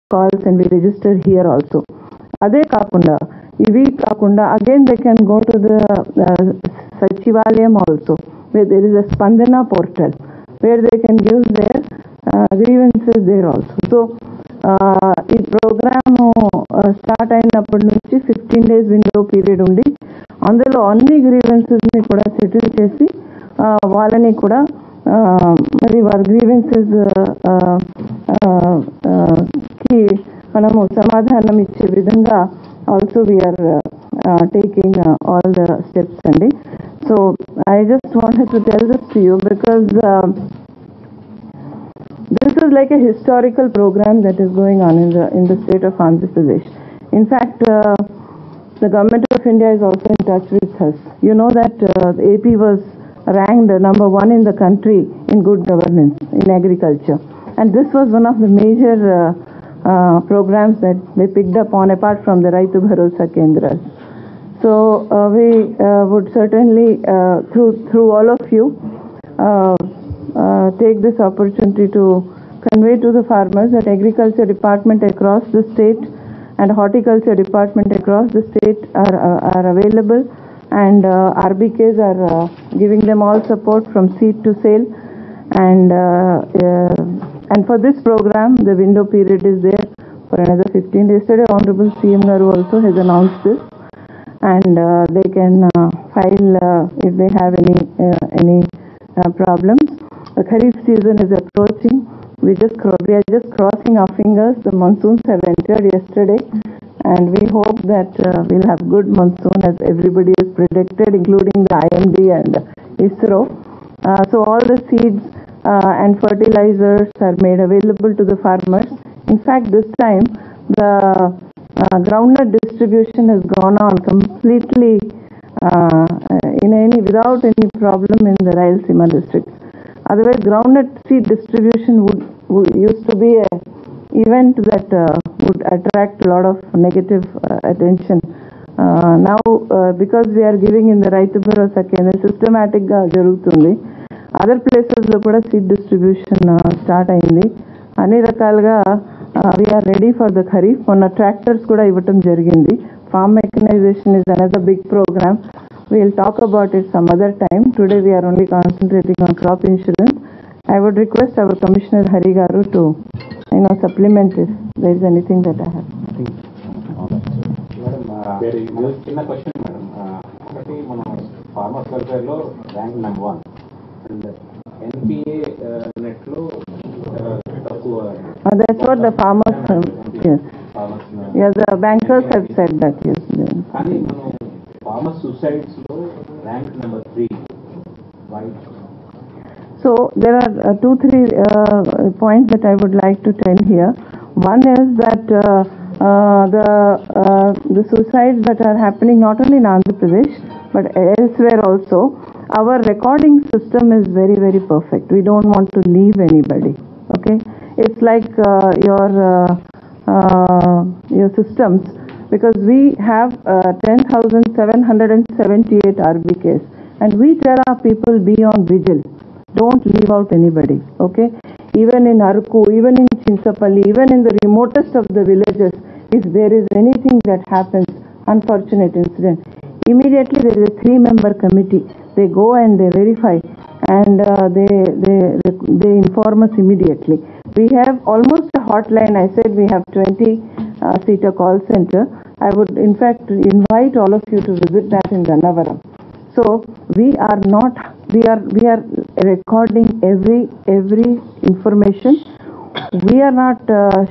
calls and we register here also. Ade kakunda, ivi kakunda, again they can go to the Sachivalayam also, where there is a Spandana portal, where they can give their grievances there also. So, ఈ programme start అయినప్పటి నుంచి 15 days window period ఉండి అందులో అన్ని గ్రీవెన్సెస్ని కూడా settle చేసి వాళ్ళని కూడా మరి వారి గ్రీవెన్సెస్ కి మనము సమాధానం ఇచ్చే విధంగా also we are taking all the steps అండి. So I just wanted to tell this to you because this is like a historical program that is going on in the state of Andhra Pradesh. In fact, the government of India is also in touch with us. You know that AP was ranked number 1 in the country in good governance in agriculture, and this was one of the major programs that they picked up on, apart from the Raitu Bharosa Kendras. So we would certainly through all of you take this opportunity to convey to the farmers that agriculture department across the state and horticulture department across the state are available, and RBKs are giving them all support from seed to sale, and for this program the window period is there for another 15 days. Yesterday Honorable CM Garu also has announced this, and they can file if they have any problems. The Kharif season is approaching. We are just crossing our fingers. The monsoons have entered yesterday, and we hope that we'll have good monsoon as everybody has predicted, including the IMD and ISRO. So all the seeds and fertilizers are made available to the farmers. In fact, this time the groundnut distribution has gone on completely without any problem in the Rayalaseema districts. Otherwise, groundnut seed distribution would used to be an event that would attract a lot of negative attention. Now, because we are giving in the Raitu Bharosa Kendra, systematic ga jarugutundi. Other places lo kuda seed distribution start ayindi. Anni rakaluga we are ready for the Kharif. Monna tractors kuda ivatam jarigindi. Farm mechanization is another big program. We will talk about it some other time. Today we are only concentrating on crop insurance. I would request our Commissioner Hari Garu to supplement if there is anything that I have. Madam, there is a question, madam. Farmers welfare lo rank number 1 and NPA net lo that's what the farmers yes. Yes, the bankers have said that, yes. Farmer suicides low rank number 3. Why? So there are 2-3 points that I would like to tell here. One is that the suicides that are happening not only in Andhra Pradesh but elsewhere also, our recording system is very, very perfect. We don't want to leave anybody. Okay, it's like your systems. Because we have 10,778 RBKs, and we tell our people be on vigil. Don't leave out anybody. Okay, even in Arku, even in Chinsapalli, even in the remotest of the villages, if there is anything that happens, unfortunate incident, immediately there is a 3-member committee. They go and they verify, and they inform us immediately. We have almost a hotline. I said we have 20-seater call center. I would in fact invite all of you to visit that in Gannavaram. So we are recording every information. We are not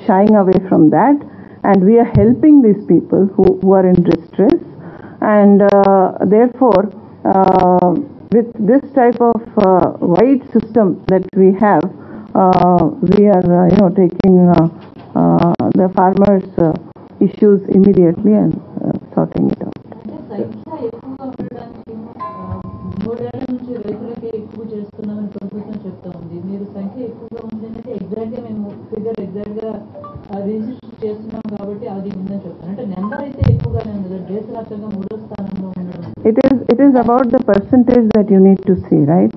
shying away from that, and we are helping these people who are in distress, and therefore with this type of wide system that we have, we are taking the farmers issues immediately and sorting it out. It is about the percentage that you need to see, right?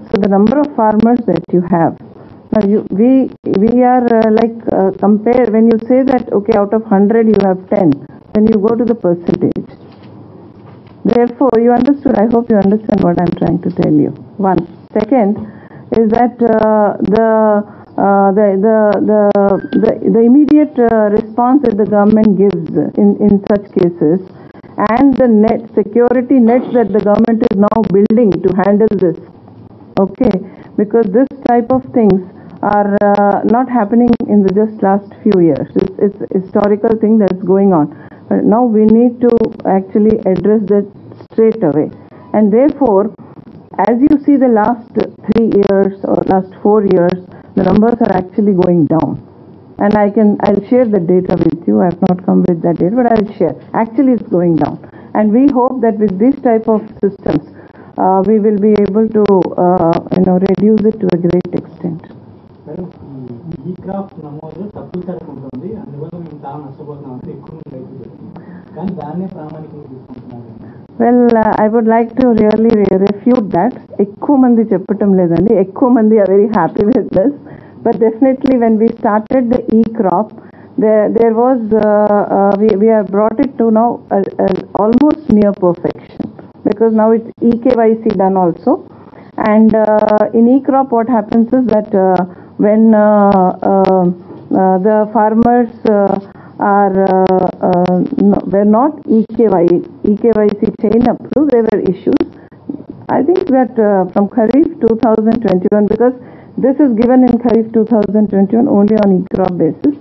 So the number of farmers that you have, Now we are compare when you say that okay, out of 100 you have 10, then you go to the percentage. Therefore, you understood. I hope you understand what I'm trying to tell you. One. Second is that the immediate response that the government gives in such cases, and the security nets that the government is now building to handle this. Okay, because this type of things are not happening in the just last few years. It's a historical thing that's going on. But now we need to actually address that straight away. And therefore, as you see the last 3 years or last 4 years, the numbers are actually going down. And I'll share the data with you. I have not come with that data, but I'll share. Actually, it's going down. And we hope that with this type of systems, we will be able to reduce it to a great extent. ఈ crop నమోదు తప్పనిసరిగా ఉంటుంది, అందువల్ల మేము చాలా నష్టపోతున్నాం అంటే ఎక్కువ మంది రైతులు, కానీ దాన్నే ప్రామాణికంగా తీసుకుంటున్నారు. Well, I would like to really refute that. ఎక్కువ మంది చెప్పటం లేదండి, ఎక్కువ మంది are very happy with this. But definitely when we started the e-crop, there was we have brought it to now almost near perfection, because now it's eKYC done also. And in e-crop what happens is that when the farmers were not eKYC chain approved, there were issues. I think that from Kharif 2021, because this is given in Kharif 2021 only on e-crop basis,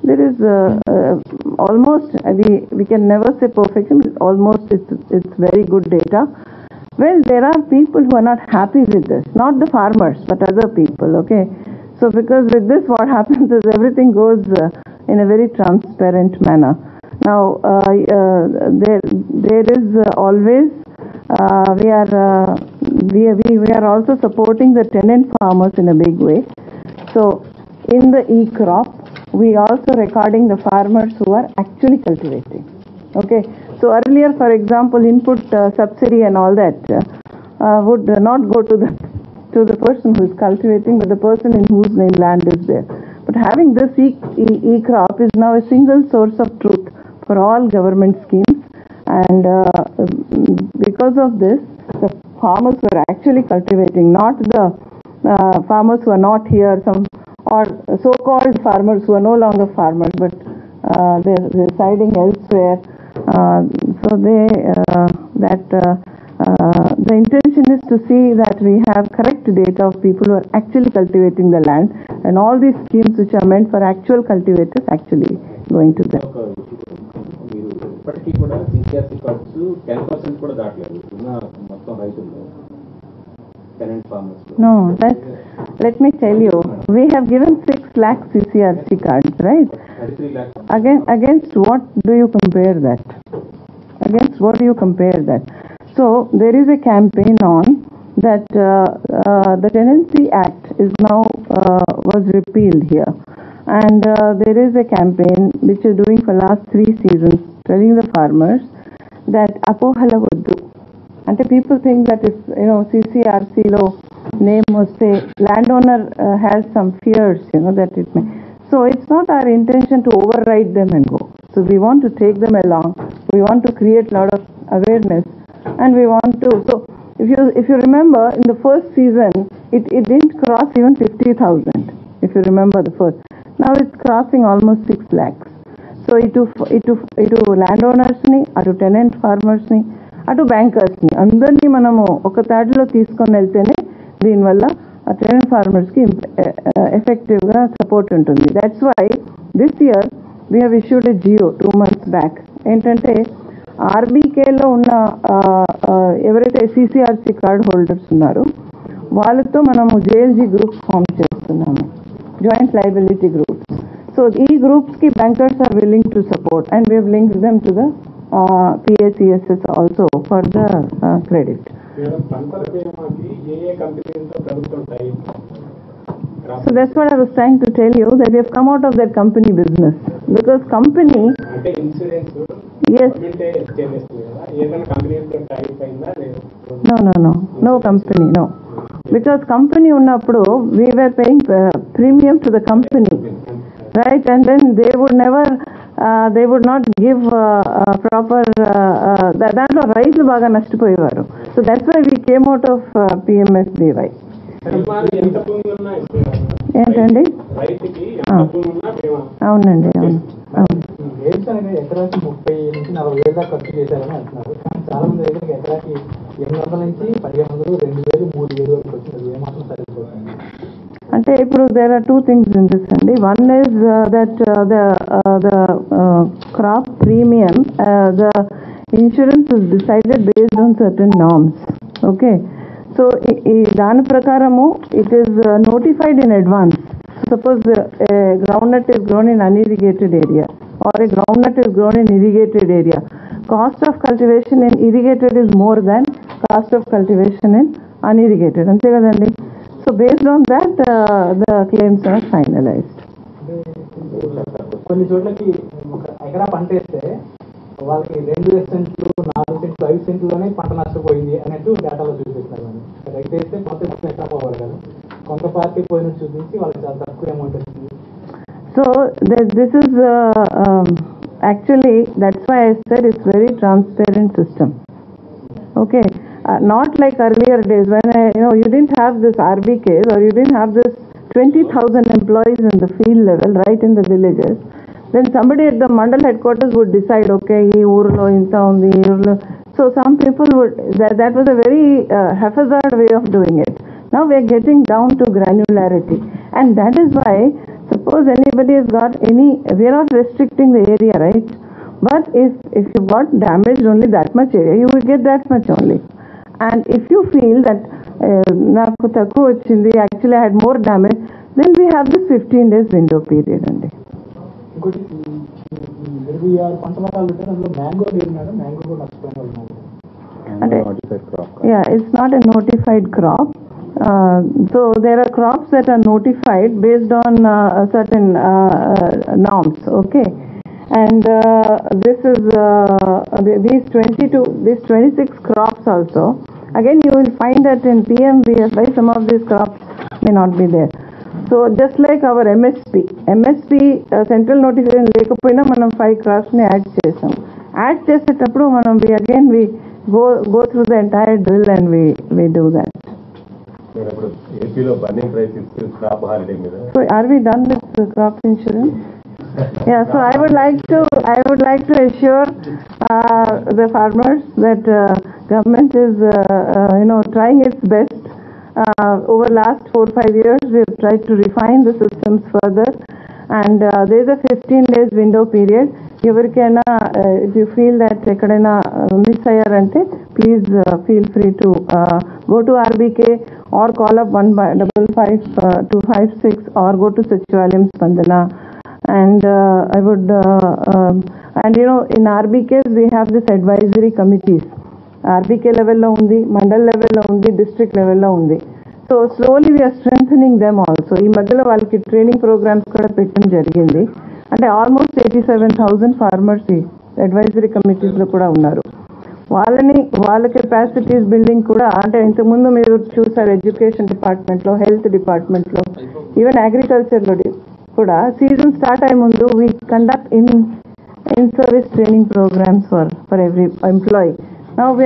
there is almost, we can never say perfection, but almost it's very good data. Well, there are people who are not happy with this, not the farmers, but other people, okay? So because with this what happens is everything goes in a very transparent manner. Now, there is always, we are also supporting the tenant farmers in a big way. So in the e-crop, we also recording the farmers who are actually cultivating. Okay, so earlier, for example, input subsidy and all that would not go to the person who is cultivating, but the person in whose name land is there. But having this e-crop is now a single source of truth for all government schemes, and because of this, the farmers who are actually cultivating, not the farmers who are not here, or so-called farmers who are no longer farmers, but they're residing elsewhere. So the intention is to see that we have correct data of people who are actually cultivating the land, and all these schemes which are meant for actual cultivators actually going to them. మీరు ఇప్పటికీ కూడా CCRC cards 10% కూడా దాటలేదు ఉన్న మొత్తం రైతుల్లో, tenant farmers. No, let me tell you, we have given 6 lakh CCRC cards, right? 33 lakhs. Against what do you compare that? Against what do you compare that? So there is a campaign on that the Tenancy Act is now was repealed here, and there is a campaign which is doing for last 3 seasons, telling the farmers that apohala voddu. And people think that if CCRC lo name was say landowner has some fears, that it may. So it's not our intention to override them and go. So we want to take them along. We want to create a lot of awareness, and we want to. So if you remember, in the first season, it didn't cross even 50,000. If you remember the first, now it's crossing almost 6 lakhs. So ఇటు landowners ni, అటు tenant farmers ni, అటు bankers ని అందరినీ మనము ఒక తాటిలో తీసుకొని వెళ్తేనే దీనివల్ల tenant farmers కి effective గా సపోర్ట్ ఉంటుంది. That's why this year we have issued a GO 2 months back. ఏంటంటే ఆర్బీకేలో ఉన్న ఎవరైతే CCRC కార్డ్ హోల్డర్స్ ఉన్నారో వాళ్ళతో మనము JLG గ్రూప్స్ ఫామ్ చేస్తున్నాము, జాయింట్ లయబిలిటీ గ్రూప్స్. సో ఈ గ్రూప్స్ కి bankers are willing to support, and we have linked them to the PRAJA also for the credit. So that's what I was trying to tell you, that we have come out of that company business, because company yes no company, no because company ఉన్నప్పుడు we were paying premium to the company, right? And then they would never they would not give proper దాంట్లో రైతులు బాగా నష్టపోయేవారు. So that's why we came out of PMFBY. ఏంటండి? అవునండి, అవును. ఎకరాకి 30 నుంచి 40 వేల ఖర్చు చేశారని అంటున్నారు. కానీ చాలా మంది రైతులకు ఎకరాకి 800 నుంచి 1500, 2000, 3000 వరకు వచ్చింది. ఏమాత్రం సరిపోతుంది అంటే ఇప్పుడు there are two things in this అండి. One is that the crop premium, the insurance is decided based on certain norms. Okay, so దాని ప్రకారము it is notified in advance. Suppose a groundnut is grown in unirrigated area or a groundnut is grown in irrigated area. Cost of cultivation in irrigated is more than cost of cultivation in unirrigated. అంతే కదండి. So based on that the claims are finalized. కొన్ని చోట్లకి ఎకరా పంట వేస్తే వాళ్ళకి 2 సెంట్లు, 4 సెంట్లు, 5 సెంట్లోనే పంట నష్టపోయింది అన్నట్టు డేటాలో చూపిస్తున్నారు. రైతు వేస్తే మొత్తం ఎకరా పోవాలి కదా, కొంత పార్టీ పోయినట్టు చూపించి వాళ్ళకి చాలా తక్కువ అమౌంట్ వస్తుంది. So this is actually, that's why I said it's very transparent system. Okay, not like earlier days when you didn't have this RBKs or you didn't have this 20,000 employees in the field level, right in the villages. Then somebody at the mandal headquarters would decide, okay, ee urlo inta undi, ee urlo. So some people would, that was a very haphazard way of doing it. Now we are getting down to granularity, and that is why, suppose anybody has got any, we are not restricting the area, right? But if you got damaged only that much area, you will get that much only. And if you feel that నాకు తక్కువ వచ్చింది, actually I had more damage, then we have this 15 days window period అండి. ఇంకోటి 26 పంట రకాలు ఉంటాయి, అందులో mango లేదన్నాడు, మ్యాంగో కూడా నష్టపోయిన అంటే yeah, it's not a notified crop. So there are crops that are notified based on certain norms. Okay, and this is these 26 crops also. Again, you will find that in PMVFY some of these crops may not be there. So just like our MSP central notification లేకపోయినా మనం 5 crops ని add చేసాం. Add చేసేటప్పుడు మనం we go through the entire drill and we do that. So are we done with crop insurance? Yeah, so I would like to assure the farmers that government is trying its best. Over last 4-5 years we have tried to refine the systems further, and there is a 15 days window period. ఎవరికైనా if you feel that ఎక్కడైనా miss అయ్యారంటే please feel free to go to RBK or call up 1555256 or go to Sachivalayam Spandana. And I would and in RBKs we have this advisory committees. RBK level lo undi, mandal level lo undi, district level lo undi. So slowly we are strengthening them also. ఈ మధ్యలో వాళ్ళకి training programmes కూడా పెట్టడం జరిగింది. అంటే almost 87,000 farmers advisory కమిటీస్లో కూడా ఉన్నారు. వాళ్ళ కెపాసిటీస్ బిల్డింగ్ కూడా, అంటే ఇంతకుముందు మీరు చూసారు ఎడ్యుకేషన్ డిపార్ట్మెంట్లో, హెల్త్ డిపార్ట్మెంట్లో, ఈవెన్ అగ్రికల్చర్లో కూడా సీజన్ స్టార్ట్ అయ్యే ముందు we conduct in service training programmes for every employee. Now we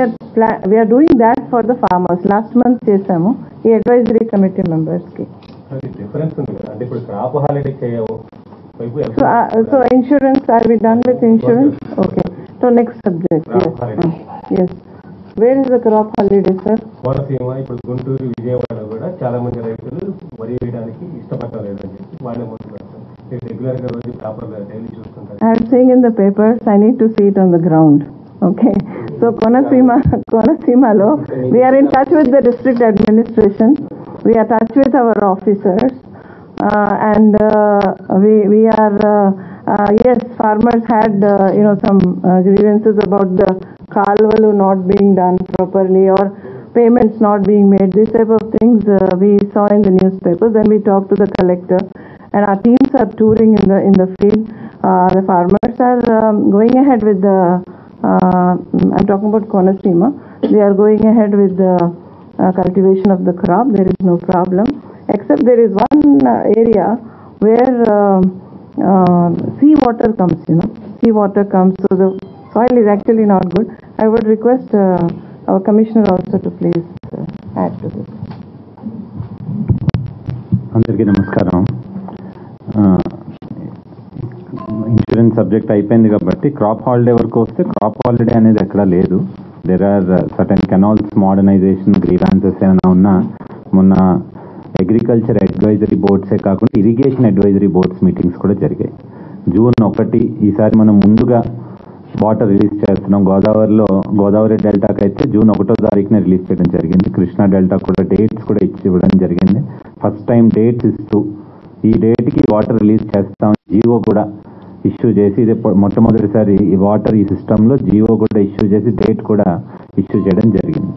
are doing that for the farmers. Last month చేసాము ఈ అడ్వైజరీ కమిటీ మెంబర్స్ కి. So insurance, are we done with insurance? Okay, so next subject. Yes. Where is the crop holiday, sir? Konaseema ఇప్పుడు గుంటూరు, విజయవాడ కూడా చాలా మంది రైతులు వరి వేయడానికి ఇష్టపడలేదని చెప్పి వాళ్ళే మొదలుపెడతారు. రెగ్యులర్ గా రోజు ప్రాపర్ గా డైలీ చూస్తుంటారు. I am seeing in the papers, I need to see it on the ground. Okay, so Konaseemalo, we are in touch with the district administration, we are in touch with our officers, and we are yes, farmers had some grievances about the kalvalu not being done properly or payments not being made. This type of things we saw in the newspapers, and we talked to the collector, and our teams are touring in the field. The farmers are going ahead with the I'm talking about Konaseema. They are going ahead with cultivation of the crop. There is no problem, except there is one area where sea water comes, sea water comes, so the soil is actually not good. I would request our commissioner also to please add to this. అందరికీ నమస్కారం. Insurance subject అయిపోయింది కాబట్టి crop holiday వరకు వస్తే crop holiday అనేది ఎక్కడా లేదు. There are certain canals modernisation grievances ఏమైనా ఉన్నా మొన్న అగ్రికల్చర్ అడ్వైజరీ బోర్డ్సే కాకుండా ఇరిగేషన్ అడ్వైజరీ బోర్డ్స్ మీటింగ్స్ కూడా జరిగాయి. June 1 ఈసారి మనం ముందుగా వాటర్ రిలీజ్ చేస్తున్నాం. గోదావరి డెల్టాకి అయితే June 1 రిలీజ్ చేయడం జరిగింది. కృష్ణా డెల్టా కూడా డేట్స్ కూడా ఇవ్వడం జరిగింది. ఫస్ట్ టైం డేట్స్ ఇస్తూ ఈ డేట్కి వాటర్ రిలీజ్ చేస్తాం జీవో కూడా ఇష్యూ చేసి, ఇది మొట్టమొదటిసారి ఈ వాటర్ ఈ సిస్టంలో జీవో కూడా ఇష్యూ చేసి డేట్ కూడా ఇష్యూ చేయడం జరిగింది.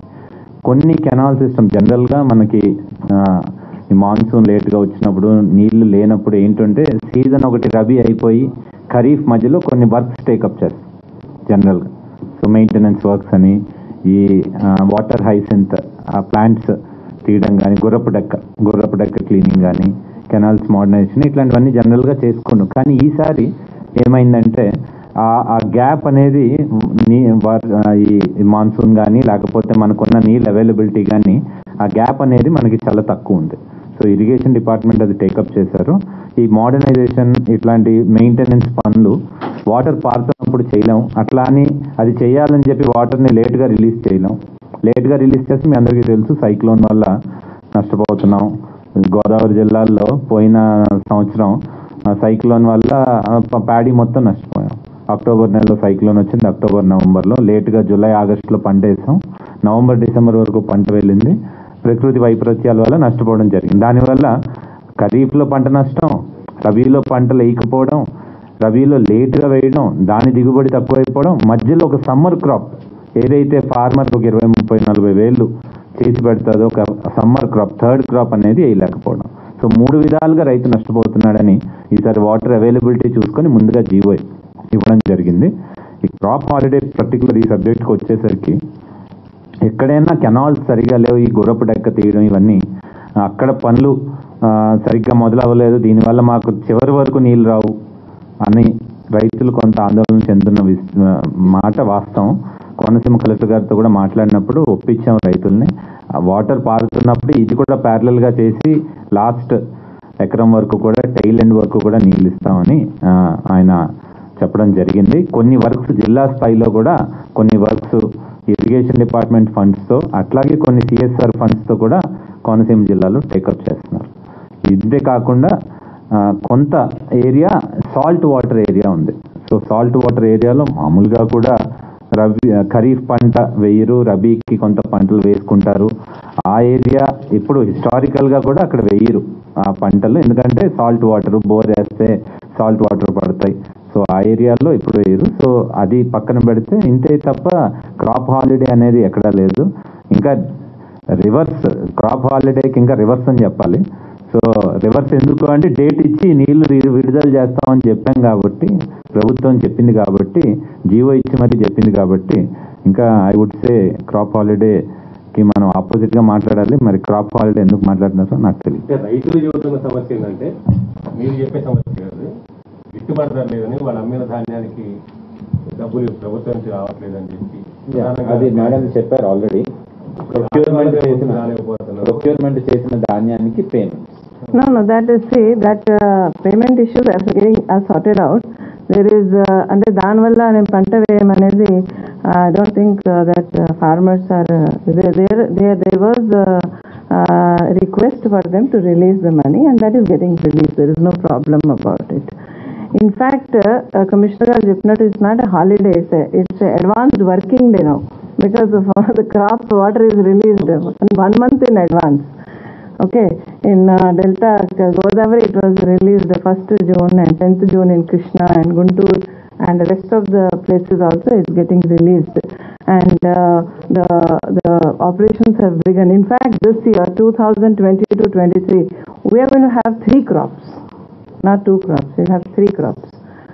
కొన్ని కెనాల్ సిస్టమ్ జనరల్గా మనకి ఈ మాన్సూన్ లేట్గా వచ్చినప్పుడు నీళ్లు లేనప్పుడు ఏంటంటే సీజన్ ఒకటి రబీ అయిపోయి ఖరీఫ్ మధ్యలో కొన్ని వర్క్స్ టేకప్ చేస్తాం జనరల్గా. సో మెయింటెనెన్స్ వర్క్స్ అని ఈ వాటర్ హైసెంత్ ప్లాంట్స్ తీయడం కానీ గుర్రపు డెక్క క్లీనింగ్ కానీ కెనాల్స్ మోడర్నైజేషన్ ఇట్లాంటివన్నీ జనరల్గా చేసుకున్నాం. కానీ ఈసారి ఏమైందంటే ఆ గ్యాప్ అనేది ఈ మాన్సూన్ కానీ లేకపోతే మనకున్న నీళ్ళు అవైలబిలిటీ కానీ ఆ గ్యాప్ అనేది మనకి చాలా తక్కువ ఉంది. సో ఇరిగేషన్ డిపార్ట్మెంట్ అది టేకప్ చేశారు. ఈ మోడర్నైజేషన్ ఇట్లాంటి మెయింటెనెన్స్ పనులు వాటర్ పారుతున్నప్పుడు చేయలేం, అట్లా అని అది చేయాలని చెప్పి వాటర్ని లేట్గా రిలీజ్ చేయలేం. లేట్గా రిలీజ్ చేస్తే మీ అందరికీ తెలుసు సైక్లోన్ వల్ల నష్టపోతున్నాం. గోదావరి జిల్లాల్లో పోయిన సంవత్సరం సైక్లోన్ వల్ల ప్యాడీ మొత్తం నష్టపోయాం. అక్టోబర్ నెలలో సైక్లోన్ వచ్చింది, అక్టోబర్ నవంబర్లో. లేట్గా జూలై ఆగస్టులో పంట వేసాం, నవంబర్ డిసెంబర్ వరకు పంట వెళ్ళింది. ప్రకృతి వైపరీత్యాల వల్ల నష్టపోవడం జరిగింది. దానివల్ల ఖరీఫ్లో పంట నష్టం, రబీలో పంటలు వేయకపోవడం, రబీలో లేట్గా వేయడం, దాని దిగుబడి తక్కువైపోవడం, మధ్యలో ఒక సమ్మర్ క్రాప్ ఏదైతే ఫార్మర్కి ఒక 20, 30, 40 వేలు చేసి పెడుతుందో ఒక సమ్మర్ క్రాప్, థర్డ్ క్రాప్ అనేది వేయలేకపోవడం. సో 3 విధాలుగా రైతు నష్టపోతున్నాడని ఈసారి వాటర్ అవైలబిలిటీ చూసుకొని ముందుగా జీవో ఇవ్వడం జరిగింది. ఈ క్రాప్ హాలిడే పర్టికులర్ ఈ సబ్జెక్ట్కి వచ్చేసరికి ఎక్కడైనా కెనాల్స్ సరిగా లేవు, ఈ గుర్రపు డెక్క తీయడం ఇవన్నీ అక్కడ పనులు సరిగ్గా మొదలవ్వలేదు, దీనివల్ల మాకు చివరి వరకు నీళ్ళు రావు అని రైతులు కొంత ఆందోళన చెందుతున్న మాట వాస్తవం. కోనసీమ కలెక్టర్ గారితో కూడా మాట్లాడినప్పుడు ఒప్పించాం రైతుల్ని. వాటర్ పారుతున్నప్పుడు ఇది కూడా ప్యారలల్గా చేసి లాస్ట్ ఎకరం వరకు కూడా టైల్ ఎండ్ వరకు కూడా నీళ్ళు ఇస్తామని ఆయన చెప్పడం జరిగింది. కొన్ని వర్క్స్ జిల్లా స్థాయిలో కూడా కొన్ని వర్క్స్ ఇరిగేషన్ డిపార్ట్మెంట్ ఫండ్స్తో అట్లాగే కొన్ని CSR ఫండ్స్తో కూడా కోనసీమ జిల్లాలో టేకప్ చేస్తున్నారు. ఇదే కాకుండా కొంత ఏరియా సాల్ట్ వాటర్ ఏరియా ఉంది. సో సాల్ట్ వాటర్ ఏరియాలో మామూలుగా కూడా ఖరీఫ్ పంట వేయరు, రబీకి కొంత పంటలు వేసుకుంటారు. ఆ ఏరియా ఇప్పుడు హిస్టారికల్గా కూడా అక్కడ వేయరు ఆ పంటలు, ఎందుకంటే సాల్ట్ వాటర్ బోర్ వేస్తే సాల్ట్ వాటర్ పడతాయి. సో ఆ ఏరియాలో ఇప్పుడు వేయరు. సో అది పక్కన పెడితే ఇంతే తప్ప క్రాప్ హాలిడే అనేది ఎక్కడా లేదు. ఇంకా రివర్స్ క్రాప్ హాలిడేకి ఇంకా రివర్స్ అని చెప్పాలి. సో రివర్స్ ఎందుకు అంటే డేట్ ఇచ్చి నీళ్లు విడుదల చేస్తామని చెప్పాం కాబట్టి, ప్రభుత్వం చెప్పింది కాబట్టి, జీవో ఇచ్చి మరీ చెప్పింది కాబట్టి, ఇంకా ఐ వుడ్ సే క్రాప్ హాలిడేకి మనం ఆపోజిట్గా మాట్లాడాలి. మరి క్రాప్ హాలిడే ఎందుకు మాట్లాడుతున్నారో నాకు తెలియదు. రైతులు చెబుతున్న సమస్య ఏంటంటే మీరు చెప్పే సమస్య కాదు, గిట్టుబాటు ధర లేదని వాళ్ళు అమ్మిన ధాన్యానికి డబ్బులు ప్రభుత్వం నుంచి రావట్లేదని చెప్పి అది మేడం చెప్పారు ఆల్రెడీ. ప్రొక్యూర్మెంట్ చేసిన ధాన్యానికి payment. No, that is, see, that payment issues are sorted out. There is, అంటే దానివల్ల నేను పంట వేయమనేది I don't think that farmers are, there was request for them to release the money and that is getting released. There is no problem about it. In fact, Commissioner garu cheppinattu it's not a holiday, it's a advanced working day now because of the crops water is released 1 month in advance. Okay, in Delta Godavari it was released 1st June and 10th June in Krishna and Guntur, and the rest of the places also is getting released, and the operations have begun. In fact, this year 2022-23 we are going to have 3 crops, not 2 crops. We have 3 crops,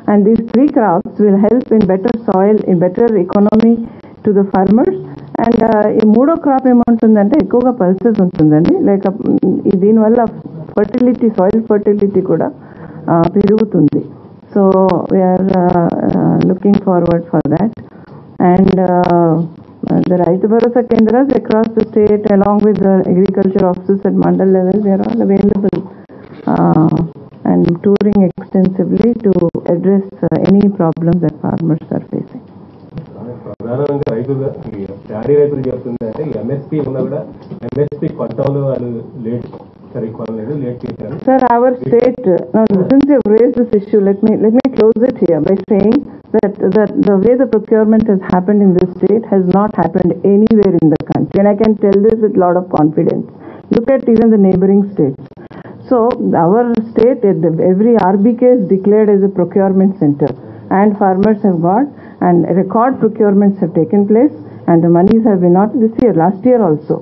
and these 3 crops will help in better soil, in better economy to the farmers, and ఈ మూడో crop ఏముంటుందంటే ఎక్కువగా pulses ఉంటుందండి, లేక దీనివల్ల fertility, soil fertility కూడా పెరుగుతుంది. So we are looking forward for that. And the Raitu Bharosa Kendras across the state, along with the agriculture offices at mandal level, they are all available and touring extensively to address any problems that farmers are facing. ప్రధానంగా రైతులు paddy రైతులు చెప్తుంది అంటే MSP ఉన్నా కూడా MSP కొట్టంలో వాళ్ళు late సరిగ్గా late చేశారు. Sir, our state, now since you have raised this issue, let me close it here by saying that the way the procurement has happened in this state has not happened anywhere in the country, and I can tell this with a lot of confidence. Look at even the neighboring states. So our state, every RBK is declared as a procurement center, and farmers have got, and record procurements have taken place, and the monies have been not this year, last year also.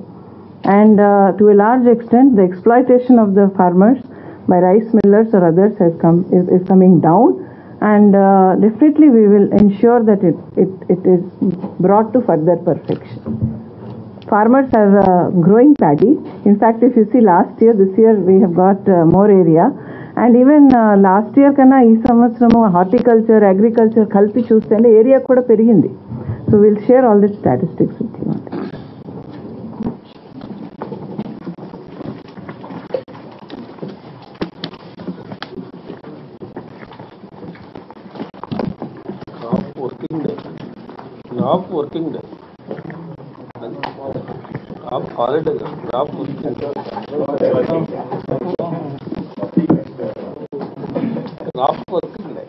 And to a large extent, the exploitation of the farmers by rice millers or others is coming down, and definitely we will ensure that it is brought to further perfection. Farmers are growing paddy. In fact, if you see last year, this year we have got more area, and even last year kana ee samvatsaramu horticulture, agriculture kalpi chuste area kuda perigindi. So we'll share all the statistics with you. Working day. Holiday. Working day.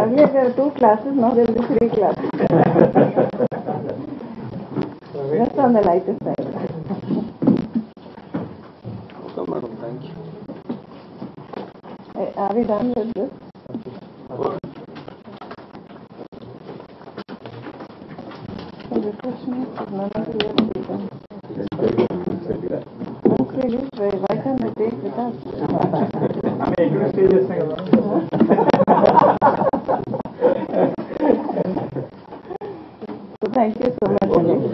Earlier there were 2 classes, now there will be 3 classes. Just on the lighter side. Okay, madam. Thank you. Are we done with this? Why can't they take with us? So thank you so much, Anish.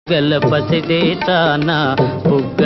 గల పసిదేతాన బుగ్గ